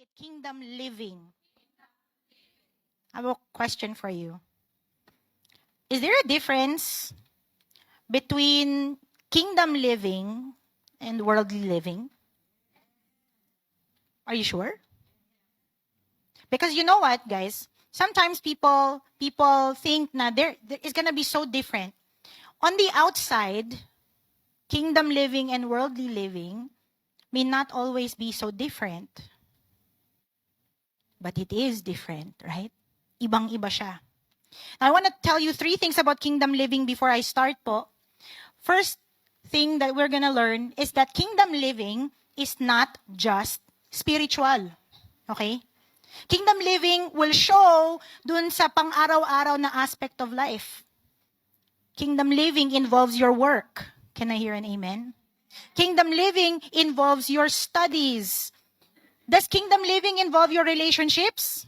it kingdom living. I have a question for you. Is there a difference between kingdom living and worldly living? Are you sure? Because you know what, guys? Sometimes people think na there is gonna be so different. On the outside, kingdom living and worldly living may not always be so different. But it is different, right? Ibang-iba siya. Now, I want to tell you 3 things about kingdom living before I start po. First thing that we're gonna learn is that kingdom living is not just spiritual. Okay? Kingdom living will show dun sa pang-araw-araw na aspect of life. Kingdom living involves your work. Can I hear an amen? Kingdom living involves your studies. Does kingdom living involve your relationships?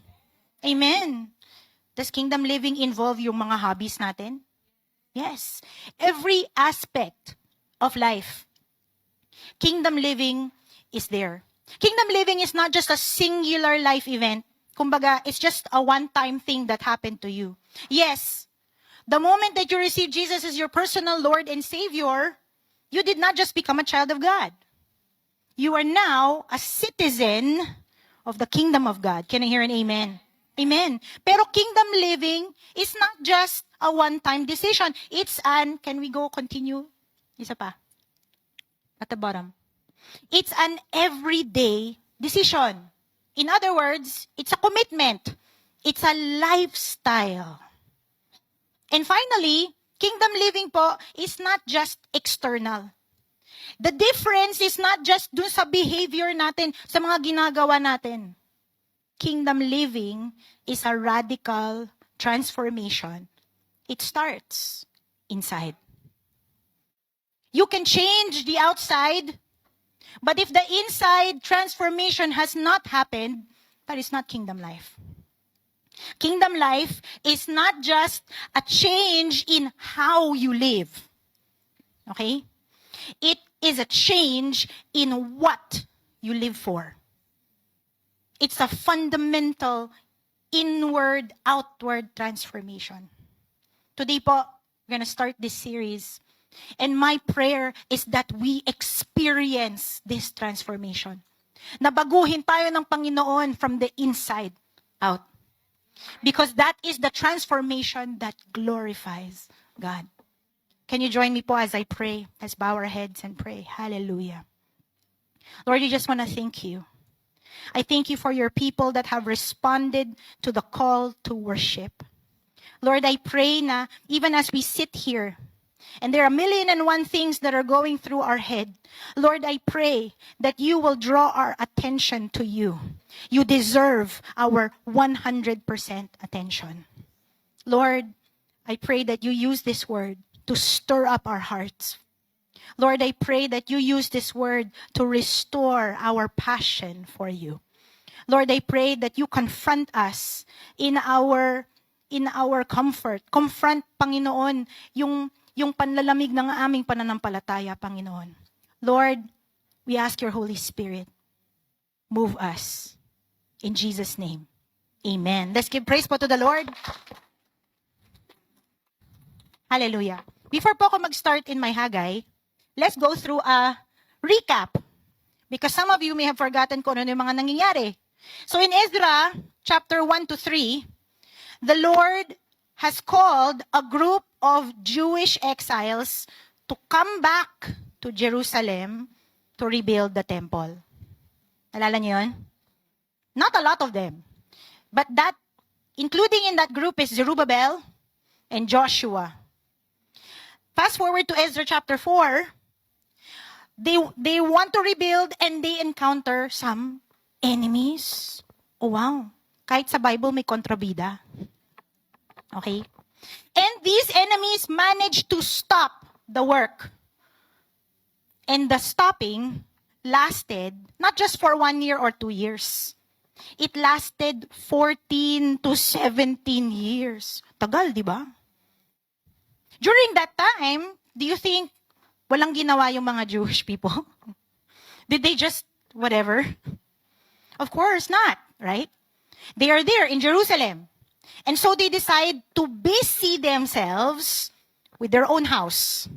Amen. Does kingdom living involve yung mga hobbies natin? Yes. Every aspect of life, kingdom living is there. Kingdom living is not just a singular life event. Kumbaga, it's just a one-time thing that happened to you. Yes, the moment that you receive Jesus as your personal Lord and Savior, you did not just become a child of God. You are now a citizen of the kingdom of God. Can I hear an amen? Amen. Pero kingdom living is not just a one-time decision. It's can we go continue? Isa pa. At the bottom. It's an everyday decision. In other words, it's a commitment. It's a lifestyle. And finally, kingdom living po is not just external. The difference is not just dun sa behavior natin, sa mga ginagawa natin. Kingdom living is a radical transformation. It starts inside. You can change the outside, but if the inside transformation has not happened, that is not kingdom life. Kingdom life is not just a change in how you live. Okay? It is a change in what you live for. It's a fundamental inward, outward transformation. Today po, we're gonna start this series. And my prayer is that we experience this transformation. Nabaguhin tayo ng Panginoon from the inside out. Because that is the transformation that glorifies God. Can you join me po as I pray? Let's bow our heads and pray. Hallelujah. Lord, we just want to thank you. I thank you for your people that have responded to the call to worship. Lord, I pray na even as we sit here, and there are 1,000,001 things that are going through our head. Lord, I pray that you will draw our attention to you. You deserve our 100% attention. Lord, I pray that you use this word to stir up our hearts. Lord, I pray that you use this word to restore our passion for you. Lord, I pray that you confront us in our comfort. Confront, Panginoon, yung panlalamig ng aming pananampalataya, Panginoon. Lord, we ask your Holy Spirit, move us. In Jesus' name, amen. Let's give praise po to the Lord. Hallelujah. Before po ako mag-start in my Haggai, let's go through a recap. Because some of you may have forgotten kung ano yung mga nangyayari. So in Ezra, chapter 1 to 3, the Lord has called a group of Jewish exiles to come back to Jerusalem to rebuild the temple. Alala niyo yun? Not a lot of them. But that, including in that group is Zerubbabel and Joshua. Fast forward to Ezra chapter 4, they want to rebuild and they encounter some enemies. Oh wow. Kahit sa Bible may kontrabida. Okay? And these enemies managed to stop the work. And the stopping lasted not just for 1 year or 2 years. It lasted 14 to 17 years. Tagal, di ba? During that time, do you think walang ginawa yung mga Jewish people? Did they just whatever? Of course not, right? They are there in Jerusalem. And so they decide to busy themselves with their own house.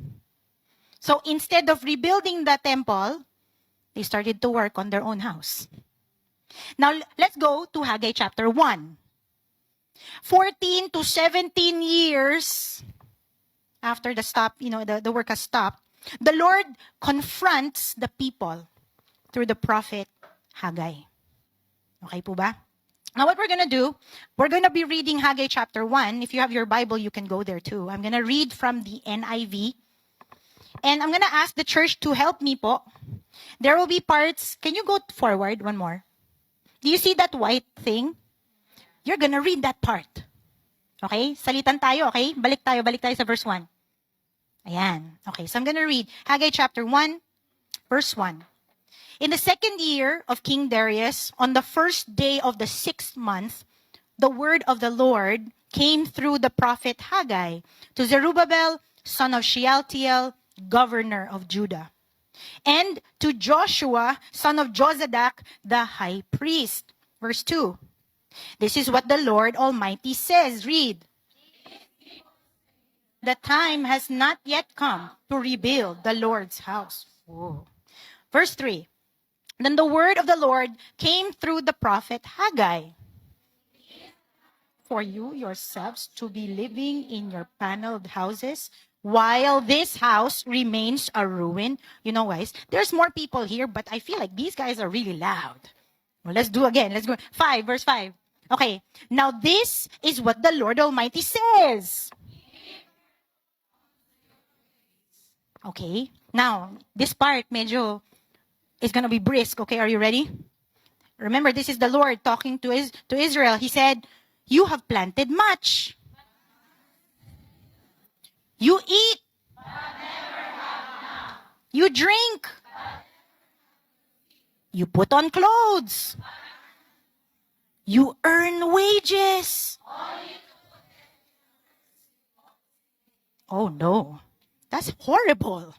So instead of rebuilding the temple, they started to work on their own house. Now, let's go to Haggai chapter 1. 14 to 17 years after the work has stopped, the Lord confronts the people through the prophet Haggai. Okay po ba? Now what we're going to do, we're going to be reading Haggai chapter 1. If you have your Bible, you can go there too. I'm going to read from the NIV. And I'm going to ask the church to help me po. There will be parts. Can you go forward one more? Do you see that white thing? You're going to read that part. Okay? Salitan tayo, okay? Balik tayo sa verse 1. Ayan. Okay, so I'm going to read Haggai chapter 1, verse 1. In the second year of King Darius, on the first day of the 6th month, the word of the Lord came through the prophet Haggai to Zerubbabel, son of Shealtiel, governor of Judah, and to Joshua, son of Jozadak, the high priest. Verse 2. This is what the Lord Almighty says. Read. The time has not yet come to rebuild the Lord's house. Whoa. Verse 3. Then the word of the Lord came through the prophet Haggai. For you yourselves to be living in your paneled houses while this house remains a ruin. You know, guys, there's more people here, but I feel like these guys are really loud. Well, let's do again. Let's go. 5, verse 5. Okay. Now this is what the Lord Almighty says. Okay. Now, this part medyo is going to be brisk. Okay, are you ready? Remember, this is the Lord talking to Israel. He said, you have planted much. You eat. You drink. You put on clothes. You earn wages. Oh no, that's horrible.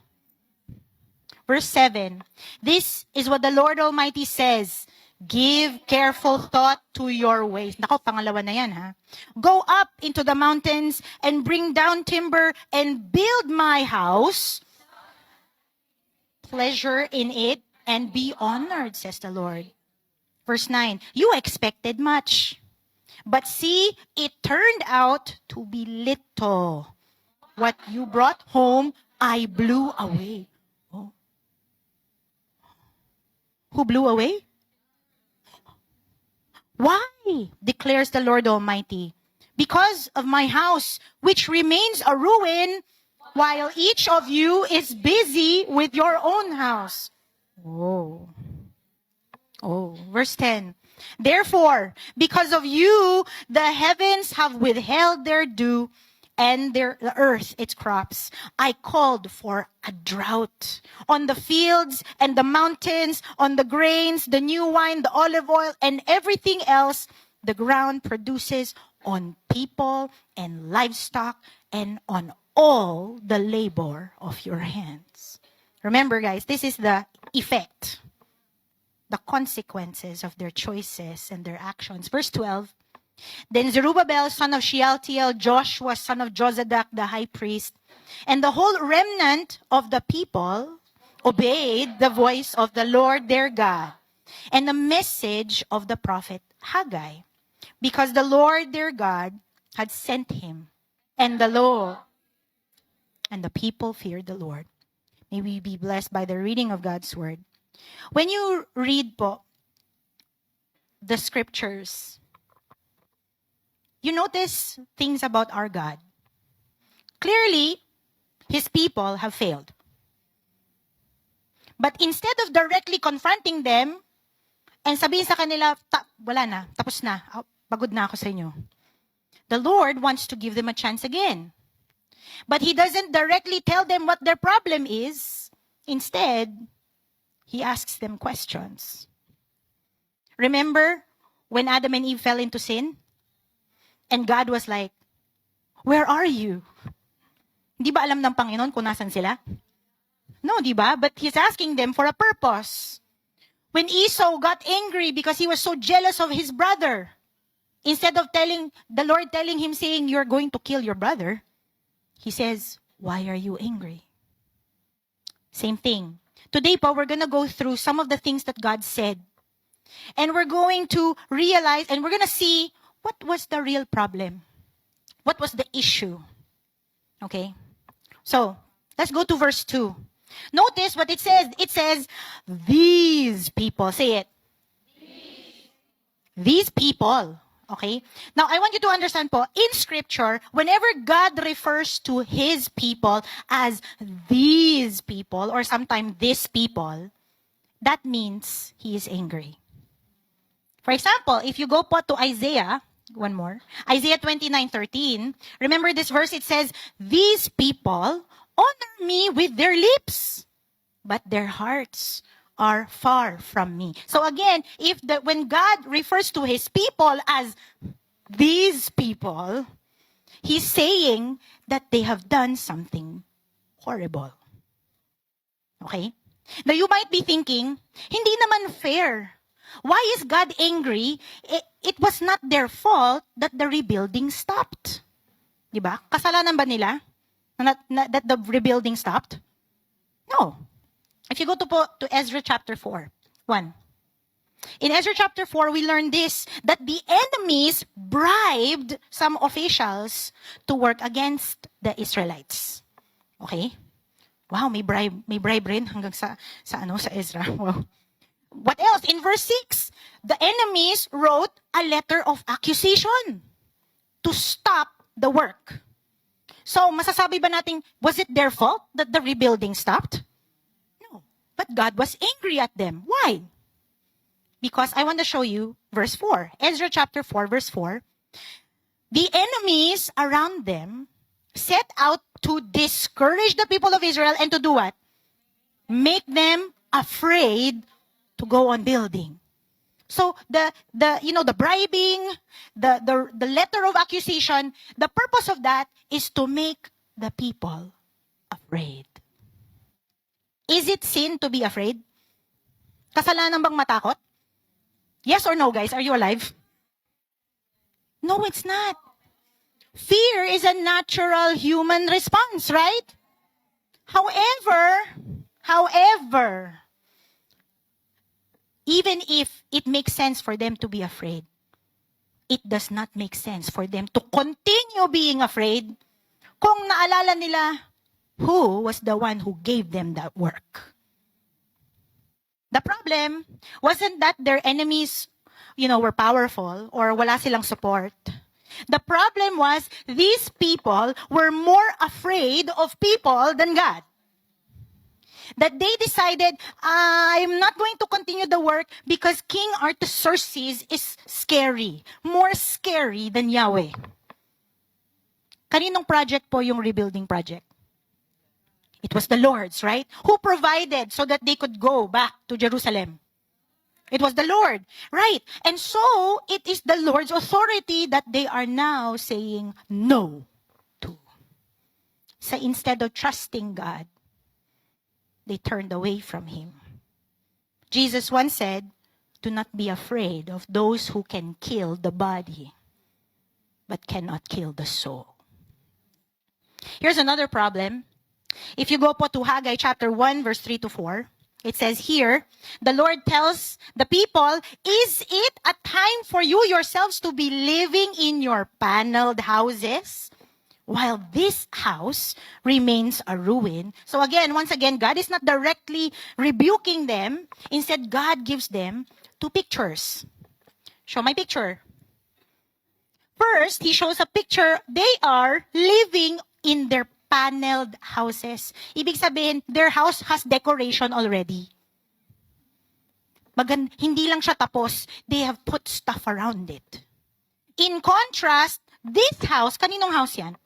Verse 7, this is what the Lord Almighty says. Give careful thought to your ways. Nako, pangalawa na yan, ha? Go up into the mountains and bring down timber and build my house. Pleasure in it and be honored, says the Lord. Verse 9, you expected much. But see, it turned out to be little. What you brought home, I blew away. Oh. Who blew away? Why? Declares the Lord Almighty. Because of my house, which remains a ruin, while each of you is busy with your own house. Oh. Oh, verse 10. Therefore, because of you, the heavens have withheld their dew, and the earth its crops. I called for a drought on the fields and the mountains, on the grains, the new wine, the olive oil, and everything else the ground produces, on people and livestock, and on all the labor of your hands. Remember, guys, this is the effect, the consequences of their choices and their actions. Verse 12. Then Zerubbabel, son of Shealtiel, Joshua, son of Jozadak, the high priest, and the whole remnant of the people obeyed the voice of the Lord their God and the message of the prophet Haggai, because the Lord their God had sent him, and the people feared the Lord. May we be blessed by the reading of God's word. When you read po the scriptures, you notice things about our God. Clearly, his people have failed. But instead of directly confronting them and sabihin sa kanila, wala na, tapos na, pagod na ako sa inyo, the Lord wants to give them a chance again. But he doesn't directly tell them what their problem is. Instead, he asks them questions. Remember when Adam and Eve fell into sin? And God was like, where are you? Di ba alam ng Panginoon kung nasan sila? No, di ba? But he's asking them for a purpose. When Esau got angry because he was so jealous of his brother, instead of the Lord telling him, saying, you're going to kill your brother, he says, why are you angry? Same thing. Today po, we're going to go through some of the things that God said. And we're going to realize, and we're going to see, what was the real problem? What was the issue? Okay? So, let's go to verse 2. Notice what it says. It says, these people. Say it. These people. Okay? Now, I want you to understand po, in Scripture, whenever God refers to His people as these people, or sometimes this people, that means He is angry. For example, if you go po to Isaiah, one more, Isaiah 29:13, remember this verse, it says, these people honor me with their lips, but their hearts are far from me. So again, when God refers to His people as these people, He's saying that they have done something horrible. Okay? Now you might be thinking, hindi naman fair. Why is God angry? It was not their fault that the rebuilding stopped. Diba? Kasalanan ba nila that the rebuilding stopped? No. If you go to Ezra chapter 4, 1. In Ezra chapter 4, we learn this, that the enemies bribed some officials to work against the Israelites. Okay? Wow, may bribe rin hanggang sa Ezra. Wow. What else? In verse 6, the enemies wrote a letter of accusation to stop the work. So, masasabi ba natin, was it their fault that the rebuilding stopped? No. But God was angry at them. Why? Because I want to show you verse 4. Ezra chapter 4, verse 4. The enemies around them set out to discourage the people of Israel and to do what? Make them afraid to go on building. So the bribing, the letter of accusation, the purpose of that is to make the people afraid. Is it sin to be afraid? Kasalanan bang matakot? Yes or no, guys? Are you alive? No, it's not. Fear is a natural human response, right? However, even if it makes sense for them to be afraid, it does not make sense for them to continue being afraid kung naalala nila who was the one who gave them that work. The problem wasn't that their enemies, were powerful or wala silang support. The problem was these people were more afraid of people than God. That they decided, I'm not going to continue the work because King Artaxerxes is scary. More scary than Yahweh. Kaninong project po yung rebuilding project? It was the Lord's, right? Who provided so that they could go back to Jerusalem? It was the Lord, right? And so, it is the Lord's authority that they are now saying no to. So instead of trusting God, they turned away from Him. Jesus once said, do not be afraid of those who can kill the body, but cannot kill the soul. Here's another problem. If you go po to Haggai chapter 1, verse 3 to 4, it says here, the Lord tells the people, is it a time for you yourselves to be living in your paneled houses, while this house remains a ruin? So again, once again, God is not directly rebuking them. Instead, God gives them two pictures. Show my picture. First, He shows a picture. They are living in their paneled houses. Ibig sabihin, their house has decoration already. Hindi lang siya tapos. They have put stuff around it. In contrast, this house, kaninong house yan?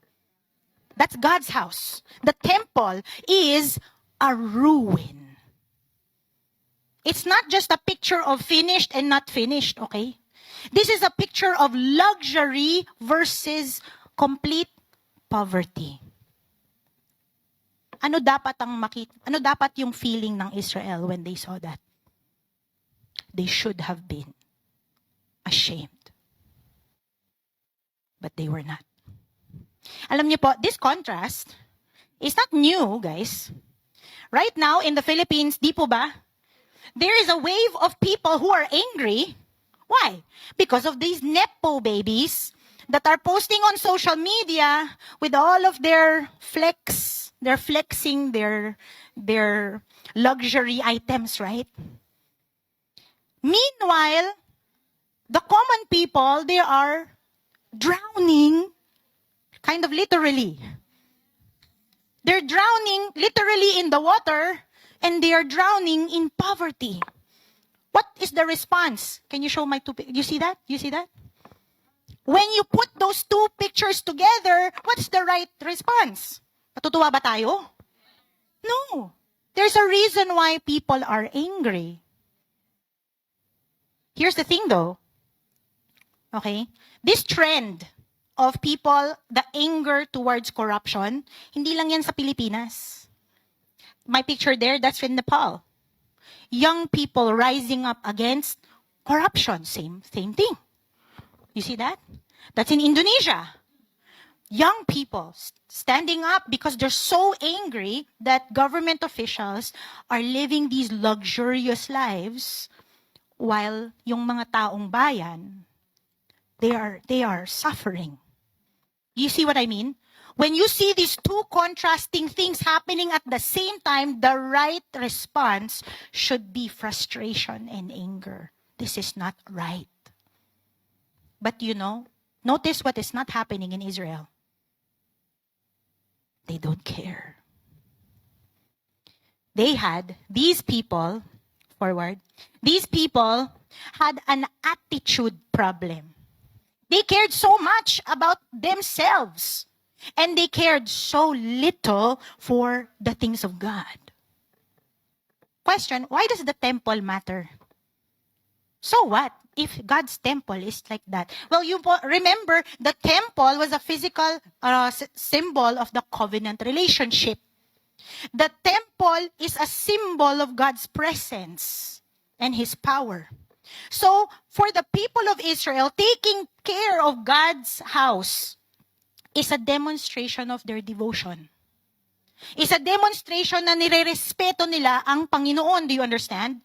That's God's house. The temple is a ruin. It's not just a picture of finished and not finished, okay? This is a picture of luxury versus complete poverty. Ano dapat yung feeling ng Israel when they saw that? they should have been ashamed. But they were not. Alam niyo po, this contrast is not new, guys. Right now, in the Philippines, di po ba? There is a wave of people who are angry. Why? Because of these Nepo babies that are posting on social media with all of their they're flexing their luxury items, right? Meanwhile, the common people, they are drowning, kind of literally. They're drowning literally in the water, and they are drowning in poverty. What is the response? Can you show my two pictures? You see that? You see that? When you put those two pictures together, what's the right response? Matutuwa ba tayo? No. There's a reason why people are angry. Here's the thing though. Okay? This trend of people, the anger towards corruption, hindi lang yan sa Pilipinas. My picture there, that's in Nepal. Young people rising up against corruption, same thing. You see that? That's in Indonesia. Young people standing up because they're so angry that government officials are living these luxurious lives while yung mga taong bayan, they are suffering. You see what I mean? When you see these two contrasting things happening at the same time, the right response should be frustration and anger. This is not right. But you know, notice what is not happening in Israel. They don't care. These people had an attitude problem. They cared so much about themselves, and they cared so little for the things of God. Question, why does the temple matter? So what if God's temple is like that? Well, you remember the temple was a physical symbol of the covenant relationship. The temple is a symbol of God's presence and His power. So, for the people of Israel, taking care of God's house is a demonstration of their devotion. It's a demonstration na nire-respeto nila ang Panginoon. Do you understand?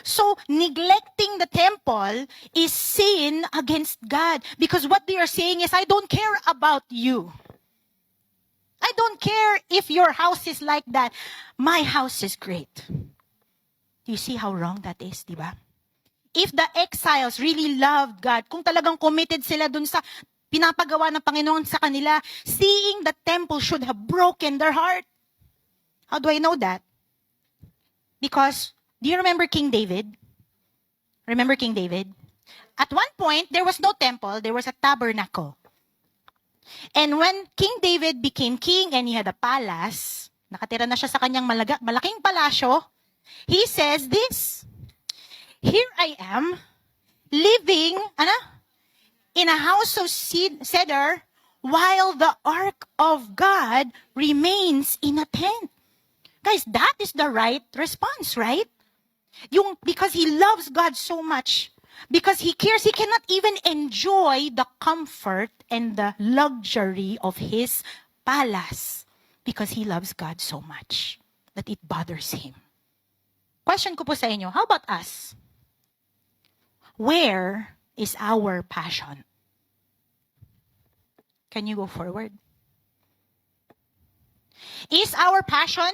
So, neglecting the temple is sin against God. Because what they are saying is, I don't care about you. I don't care if your house is like that. My house is great. Do you see how wrong that is, di ba? If the exiles really loved God, kung talagang committed sila dun sa pinapagawa ng Panginoon sa kanila, seeing the temple should have broken their heart. How do I know that? Because, do you remember King David? Remember King David? At one point, there was no temple, there was a tabernacle. And when King David became king and he had a palace, nakatira na siya sa kanyang malaking palasyo, he says this, here I am, living in a house of cedar, while the ark of God remains in a tent. Guys, that is the right response, right? Because he loves God so much, because he cares, he cannot even enjoy the comfort and the luxury of his palace, because he loves God so much that it bothers him. Question ko po sa inyo, how about us? Where is our passion? Can you go forward? Is our passion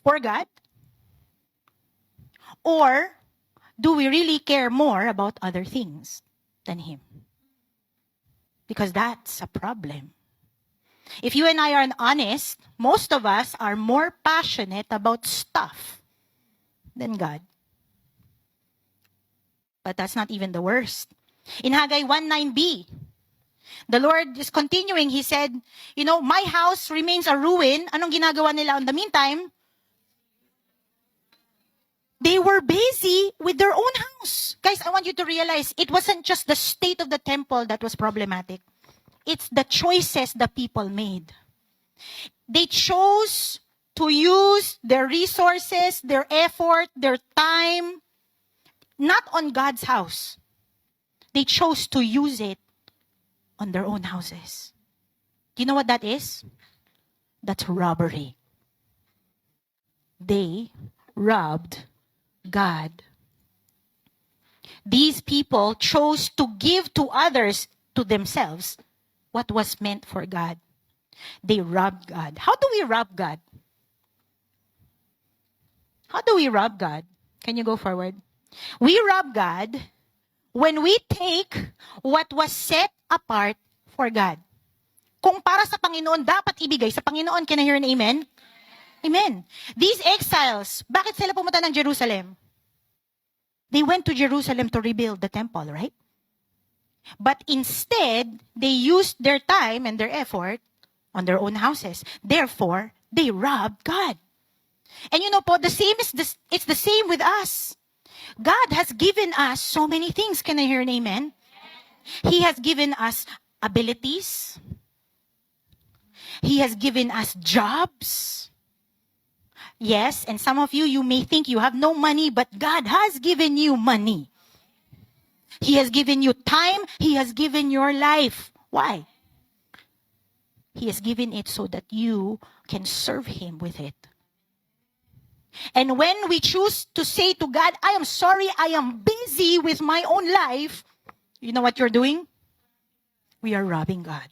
for God? Or do we really care more about other things than Him? Because that's a problem. If you and I are honest, most of us are more passionate about stuff than God. But that's not even the worst. In Haggai 1:9b, the Lord is continuing. He said, my house remains a ruin. Anong ginagawa nila in the meantime? They were busy with their own house. Guys, I want you to realize, it wasn't just the state of the temple that was problematic. It's the choices the people made. They chose to use their resources, their effort, their time not on God's house. They chose to use it on their own houses. Do you know what that is? That's robbery. They robbed God. These people chose to give to others, to themselves, what was meant for God. They robbed God. How do we rob God? How do we rob God? Can you go forward? We rob God when we take what was set apart for God. Kung para sa Panginoon, dapat ibigay sa Panginoon. Can I hear an amen? Amen. These exiles, bakit sila pumunta ng Jerusalem? They went to Jerusalem to rebuild the temple, right? But instead, they used their time and their effort on their own houses. Therefore, they robbed God. And you know po, it's the same with us. God has given us so many things. Can I hear an amen? He has given us abilities. He has given us jobs. Yes, and some of you may think you have no money, but God has given you money. He has given you time. He has given your life. Why? He has given it so that you can serve Him with it. And when we choose to say to God, I am sorry, I am busy with my own life, you know what you're doing? We are robbing God.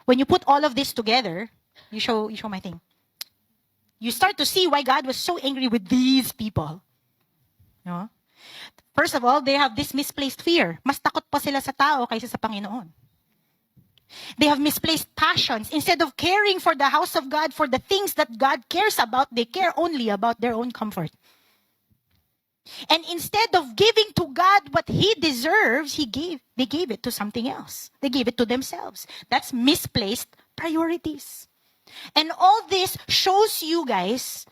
When you put all of this together, you show my thing. You start to see why God was so angry with these people. No? First of all, they have this misplaced fear. Mas takot pa sila sa tao kaysa sa Panginoon. They have misplaced passions. Instead of caring for the house of God, for the things that God cares about, they care only about their own comfort. And instead of giving to God what He deserves, they gave it to something else. They gave it to themselves. That's misplaced priorities. And all this shows you guys,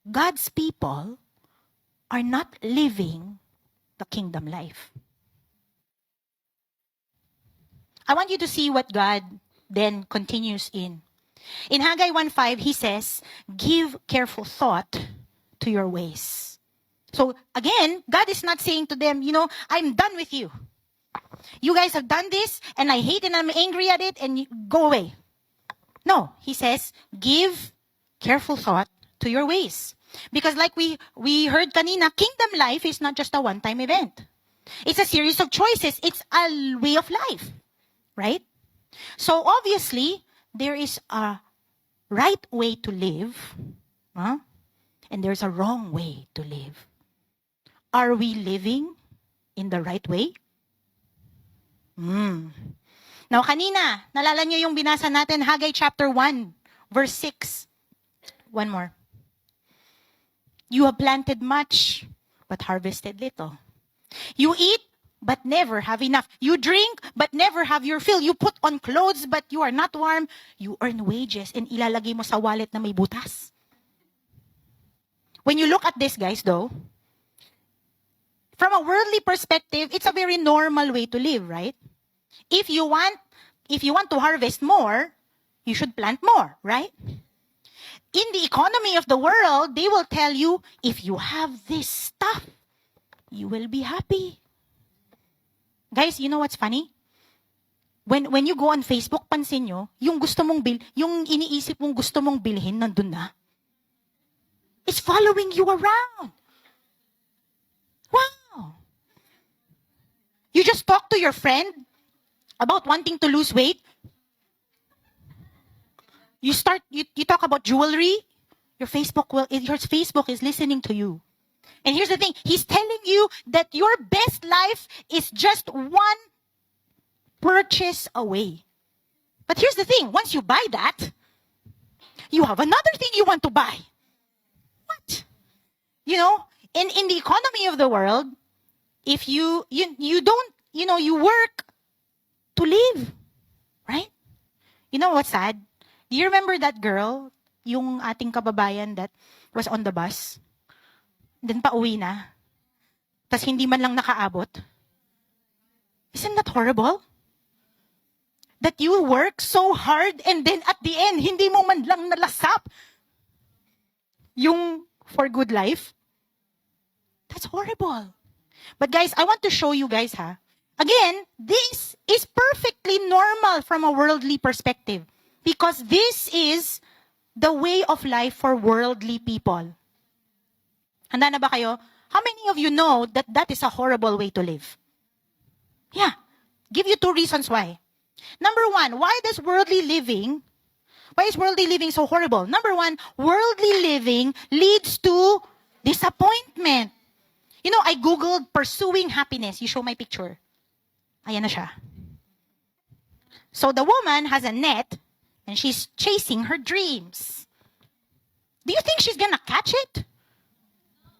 God's people are not living the kingdom life. I want you to see what God then continues in. In Haggai 1:5, He says, give careful thought to your ways. So again, God is not saying to them, I'm done with you. You guys have done this, and I hate and I'm angry at it, and go away. No, He says, give careful thought to your ways. Because like we heard kanina, kingdom life is not just a one-time event. It's a series of choices. It's a way of life. Right? So obviously, there is a right way to live, and there's a wrong way to live. Are we living in the right way? Now, kanina, nalala niyo yung binasa natin, Haggai chapter 1, verse 6. One more. You have planted much, but harvested little. You eat, but never have enough. You drink, but never have your fill. You put on clothes, but you are not warm. You earn wages, and ilalagay mo sa wallet na may butas. When you look at this, guys, though, from a worldly perspective, it's a very normal way to live, right? If you want to harvest more, you should plant more, right? In the economy of the world, they will tell you, if you have this stuff, you will be happy. Guys, you know what's funny? When you go on Facebook, pansin nyo, yung iniisip mong gusto mong bilhin, nandun na. It's following you around. Wow. You just talk to your friend about wanting to lose weight. You talk about jewelry. Your Facebook is listening to you. And here's the thing, He's telling you that your best life is just one purchase away. But here's the thing, once you buy that, you have another thing you want to buy. What? In the economy of the world, if you don't, you work to live, right? You know what's sad? Do you remember that girl, yung ating kababayan that was on the bus? Then pauwi na. Tas hindi man lang nakaabot. Isn't that horrible? That you work so hard and then at the end, hindi mo man lang nalasap yung for good life. That's horrible. But guys, I want to show you guys, again, this is perfectly normal from a worldly perspective. Because this is the way of life for worldly people. Handa na ba kayo? How many of you know that that is a horrible way to live? Yeah. Give you 2 reasons why. Number 1, why is worldly living so horrible? Number 1, worldly living leads to disappointment. You know, I googled pursuing happiness. You show my picture. Ayan na siya. So the woman has a net and she's chasing her dreams. Do you think she's gonna catch it?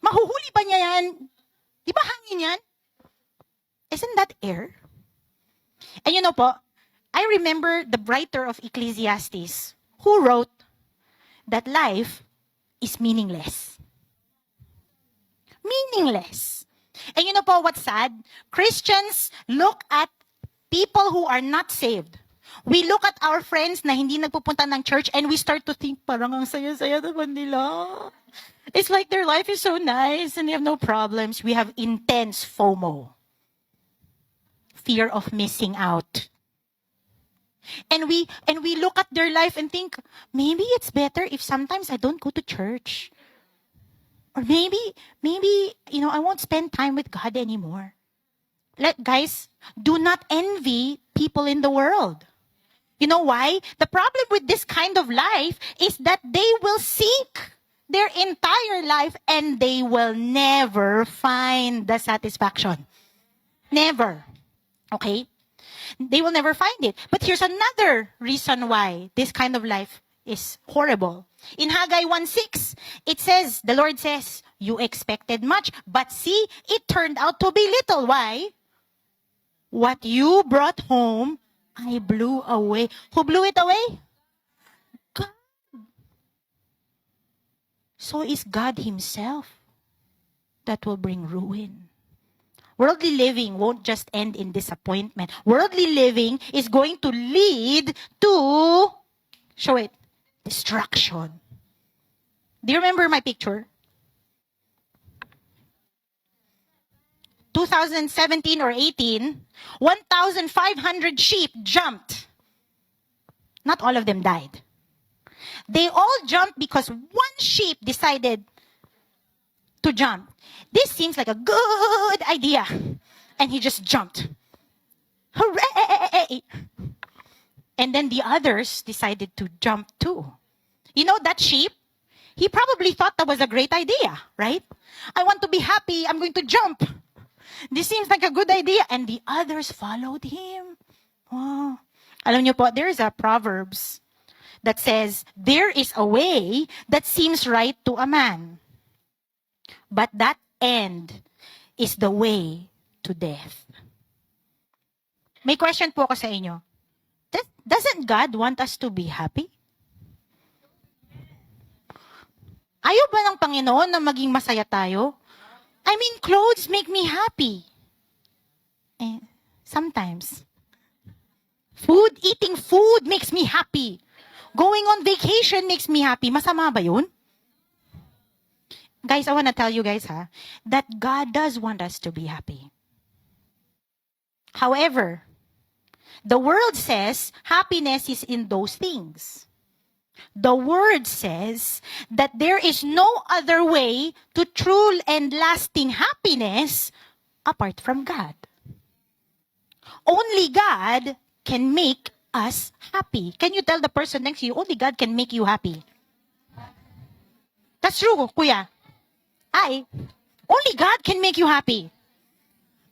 Mahuhuli ba niya yan? Di ba hangin yan? Isn't that air? And you know po, I remember the writer of Ecclesiastes who wrote that life is meaningless. Meaningless. And you know po what's sad? Christians look at people who are not saved. We look at our friends na hindi nagpupunta ng church and we start to think, parang ang saya-saya naman nila. It's like their life is so nice and they have no problems. We have intense FOMO. Fear of missing out. And we look at their life and think, maybe it's better if sometimes I don't go to church. Or maybe, I won't spend time with God anymore. Guys, do not envy people in the world. You know why? The problem with this kind of life is that they will seek their entire life and they will never find the satisfaction. Never. Okay? They will never find it. But here's another reason why this kind of life is horrible. In Haggai 1:6, it says, the Lord says, you expected much, but see, it turned out to be little. Why? What you brought home, I blew away. Who blew it away? God. So is God Himself that will bring ruin. Worldly living won't just end in disappointment. Worldly living is going to lead to, show it, destruction. Do you remember my picture? 2017 or 18, 1,500 sheep jumped. Not all of them died. They all jumped because one sheep decided to jump. This seems like a good idea. And he just jumped. Hooray! And then the others decided to jump too. You know that sheep? He probably thought that was a great idea, right? I want to be happy, I'm going to jump. This seems like a good idea. And the others followed him. Wow. Alam niyo po, there is a Proverbs that says, there is a way that seems right to a man. But that end is the way to death. May question po ako sa inyo. Doesn't God want us to be happy? Ayaw ba ng Panginoon na maging masaya tayo? I mean, clothes make me happy. Sometimes. Eating food makes me happy. Going on vacation makes me happy. Masama ba yun? Guys, I want to tell you guys, that God does want us to be happy. However, the world says happiness is in those things. The word says that there is no other way to true and lasting happiness apart from God. Only God can make us happy. Can you tell the person next to you, only God can make you happy? That's true, kuya. Only God can make you happy.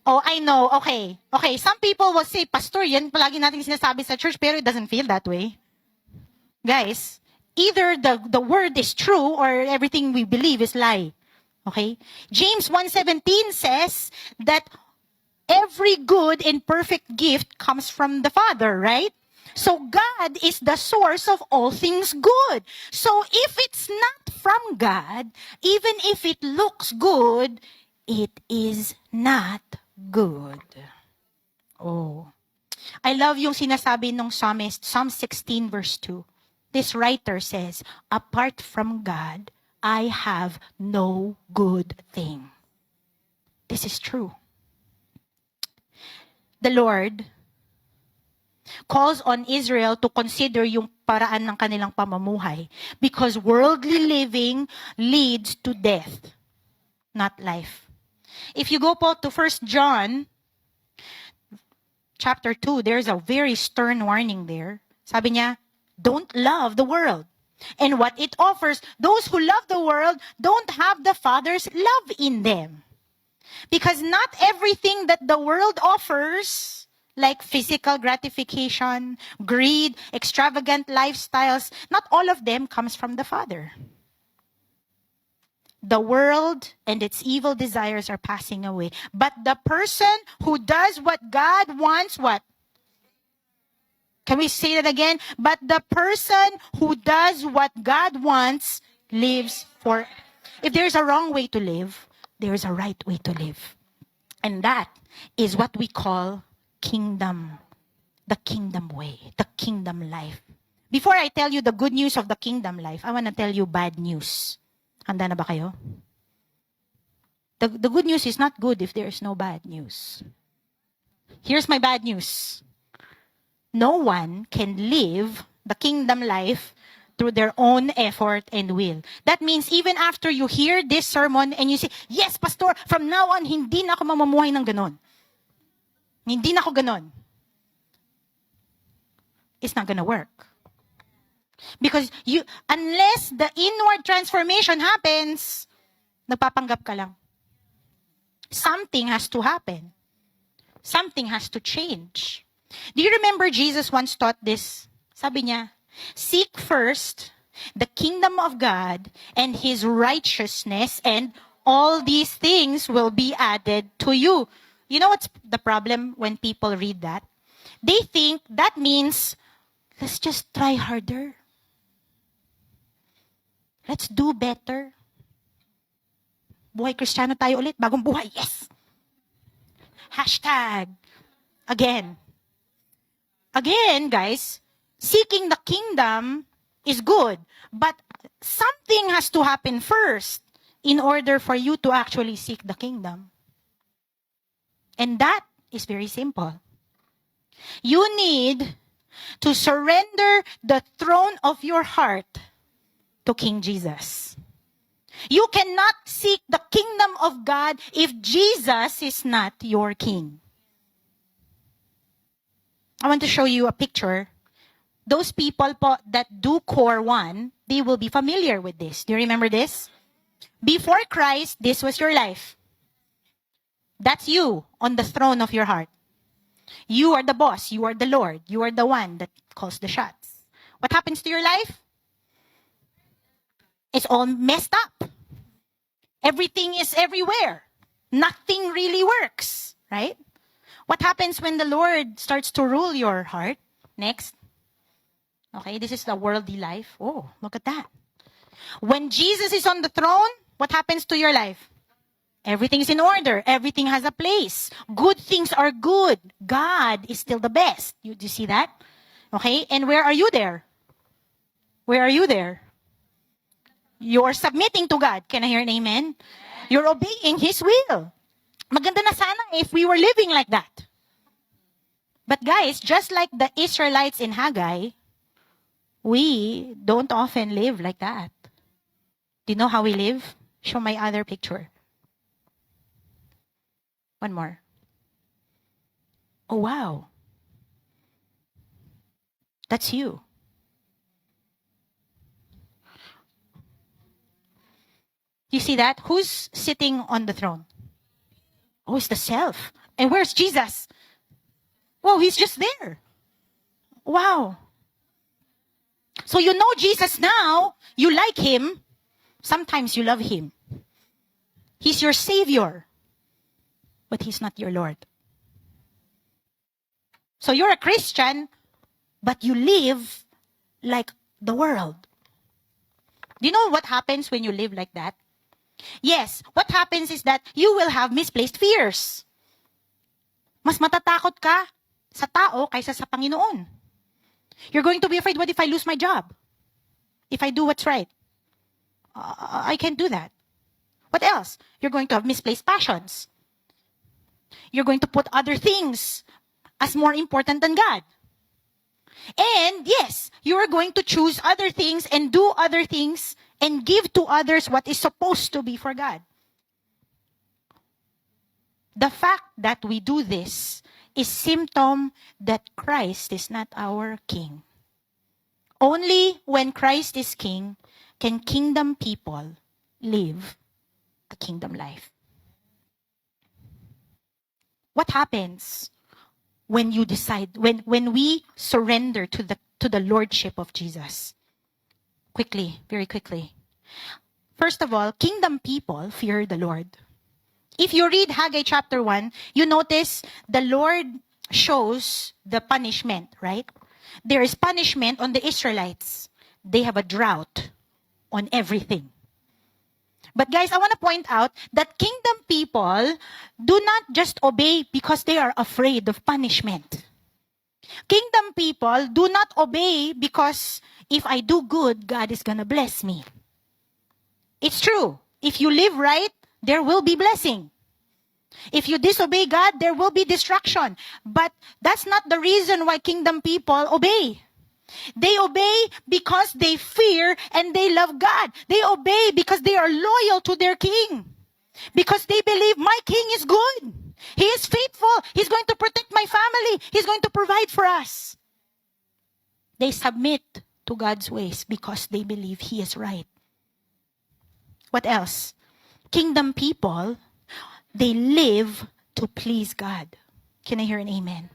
Oh, I know. Okay. Some people will say, Pastor, yan palagi natin sinasabi sa church, pero it doesn't feel that way. Guys, either the word is true or everything we believe is lie. Okay? James 1:17 says that every good and perfect gift comes from the Father, right? So God is the source of all things good. So if it's not from God, even if it looks good, it is not good. Oh. I love yung sinasabi ng psalmist, Psalm 16 verse 2. This writer says, apart from God, I have no good thing. This is true. The Lord calls on Israel to consider yung paraan ng kanilang pamumuhay because worldly living leads to death, not life. If you go po to 1 John chapter 2, there's a very stern warning there. Sabi niya, don't love the world and what it offers. Those who love the world don't have the Father's love in them. Because not everything that the world offers, like physical gratification, greed, extravagant lifestyles, not all of them comes from the Father. The world and its evil desires are passing away. But the person who does what God wants, what? Can we say that again? But the person who does what God wants lives for. If there's a wrong way to live, there is a right way to live. And that is what we call kingdom. The kingdom way. The kingdom life. Before I tell you the good news of the kingdom life, I want to tell you bad news. Handa na ba kayo? The good news is not good if there is no bad news. Here's my bad news. No one can live the kingdom life through their own effort and will. That means even after you hear this sermon and you say, yes, Pastor, from now on, hindi na ako mamumuhay ng ganon. Hindi na ako ganon. It's not gonna work. Because unless the inward transformation happens, nagpapanggap ka lang. Something has to happen. Something has to change. Do you remember Jesus once taught this? Sabi niya, seek first the kingdom of God and His righteousness, and all these things will be added to you. You know what's the problem when people read that? They think that means, let's just try harder. Let's do better. Buhay Kristiyano tayo ulit. Bagong buhay. Yes! Hashtag. Again, guys, seeking the kingdom is good. But something has to happen first in order for you to actually seek the kingdom. And that is very simple. You need to surrender the throne of your heart to King Jesus. You cannot seek the kingdom of God if Jesus is not your king. I want to show you a picture. Those people po that do Core 1, they will be familiar with this. Do you remember this? Before Christ, this was your life. That's you on the throne of your heart. You are the boss. You are the Lord. You are the one that calls the shots. What happens to your life? It's all messed up. Everything is everywhere. Nothing really works, right? What happens when the Lord starts to rule your heart? Next. Okay, this is the worldly life. Oh, look at that. When Jesus is on the throne, what happens to your life? Everything is in order. Everything has a place. Good things are good. God is still the best. Do you see that? Okay, and where are you there? Where are you there? You're submitting to God. Can I hear an amen? You're obeying His will. Maganda na sana if we were living like that. But guys, just like the Israelites in Haggai, we don't often live like that. Do you know how we live? Show my other picture. One more. Oh, wow. That's you. You see that? Who's sitting on the throne? Oh, it's the self. And where's Jesus? Well, He's just there. Wow. So you know Jesus now. You like Him. Sometimes you love Him. He's your Savior. But He's not your Lord. So you're a Christian, but you live like the world. Do you know what happens when you live like that? Yes, what happens is that you will have misplaced fears. Mas matatakot ka sa tao kaysa sa Panginoon. You're going to be afraid, what if I lose my job? If I do what's right? I can't do that. What else? You're going to have misplaced passions. You're going to put other things as more important than God. And yes, you are going to choose other things and do other things and give to others what is supposed to be for God. The fact that we do this is symptom that Christ is not our King. Only when Christ is King can kingdom people live a kingdom life. What happens when you decide, when we surrender to the lordship of Jesus? Quickly, very quickly. First of all, kingdom people fear the Lord. If you read Haggai chapter 1, you notice the Lord shows the punishment, right? There is punishment on the Israelites. They have a drought on everything. But guys, I want to point out that kingdom people do not just obey because they are afraid of punishment. Kingdom people do not obey because if I do good, God is going to bless me. It's true. If you live right, there will be blessing. If you disobey God, there will be destruction. But that's not the reason why kingdom people obey. They obey because they fear and they love God. They obey because they are loyal to their king. Because they believe my king is good. He is faithful. He's going to protect my family. He's going to provide for us. They submit to God's ways because they believe He is right. What else? Kingdom people, they live to please God. Can I hear an amen?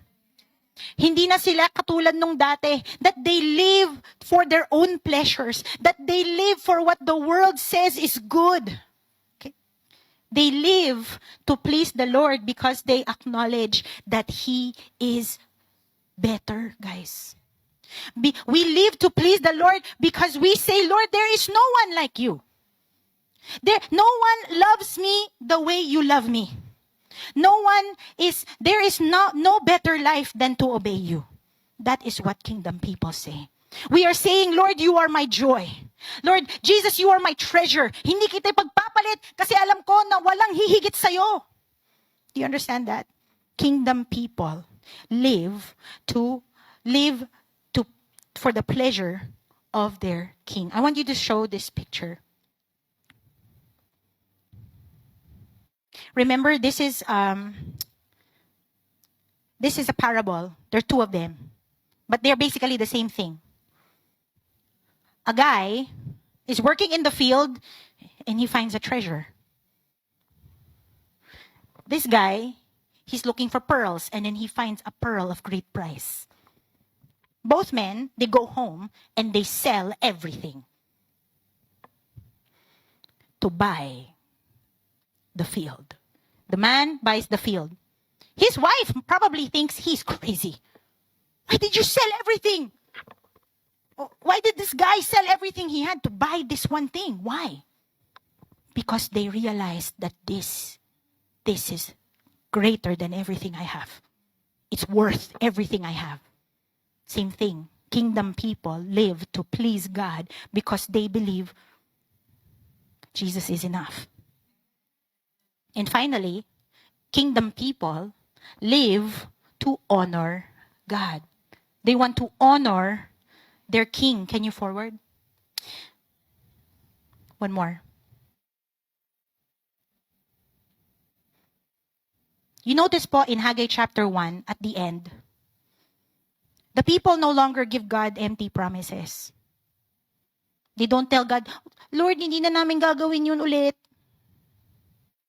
Hindi na sila katulad nung dati that they live for their own pleasures, that they live for what the world says is good. Okay? They live to please the Lord because they acknowledge that He is better, guys. We live to please the Lord because we say, Lord, there is no one like you. No one loves me the way you love me. There is no better life than to obey you. That is what kingdom people say. We are saying, Lord, you are my joy. Lord, Jesus, you are my treasure. Hindi kita pagpapalit kasi alam ko na walang hihigit sa'yo. Do you understand that? Kingdom people live for the pleasure of their king. I want you to show this picture. Remember, this is a parable. There are two of them. But they're basically the same thing. A guy is working in the field and he finds a treasure. This guy, he's looking for pearls and then he finds a pearl of great price. Both men, they go home and they sell everything to buy the field. The man buys the field. His wife probably thinks he's crazy. Why did you sell everything? Why did this guy sell everything he had to buy this one thing? Why? Because they realized that this is greater than everything I have. It's worth everything I have. Same thing. Kingdom people live to please God because they believe Jesus is enough. And finally, kingdom people live to honor God. They want to honor their king. Can you forward? One more. You notice po in Haggai chapter 1 at the end, the people no longer give God empty promises. They don't tell God, Lord, hindi na namin gagawin yun ulit.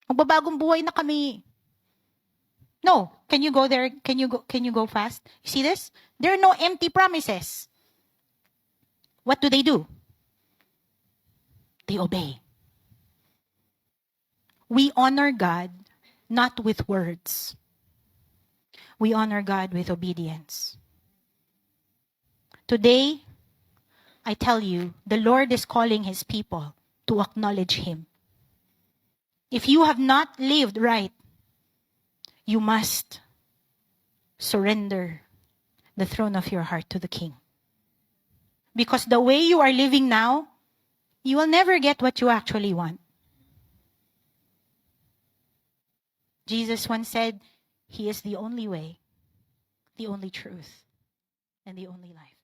Magbabagong buhay na kami. No. Can you go there? Can you go fast? You see this? There are no empty promises. What do? They obey. We honor God not with words. We honor God with obedience. Today, I tell you, the Lord is calling His people to acknowledge Him. If you have not lived right, you must surrender the throne of your heart to the King. Because the way you are living now, you will never get what you actually want. Jesus once said, He is the only way, the only truth, and the only life.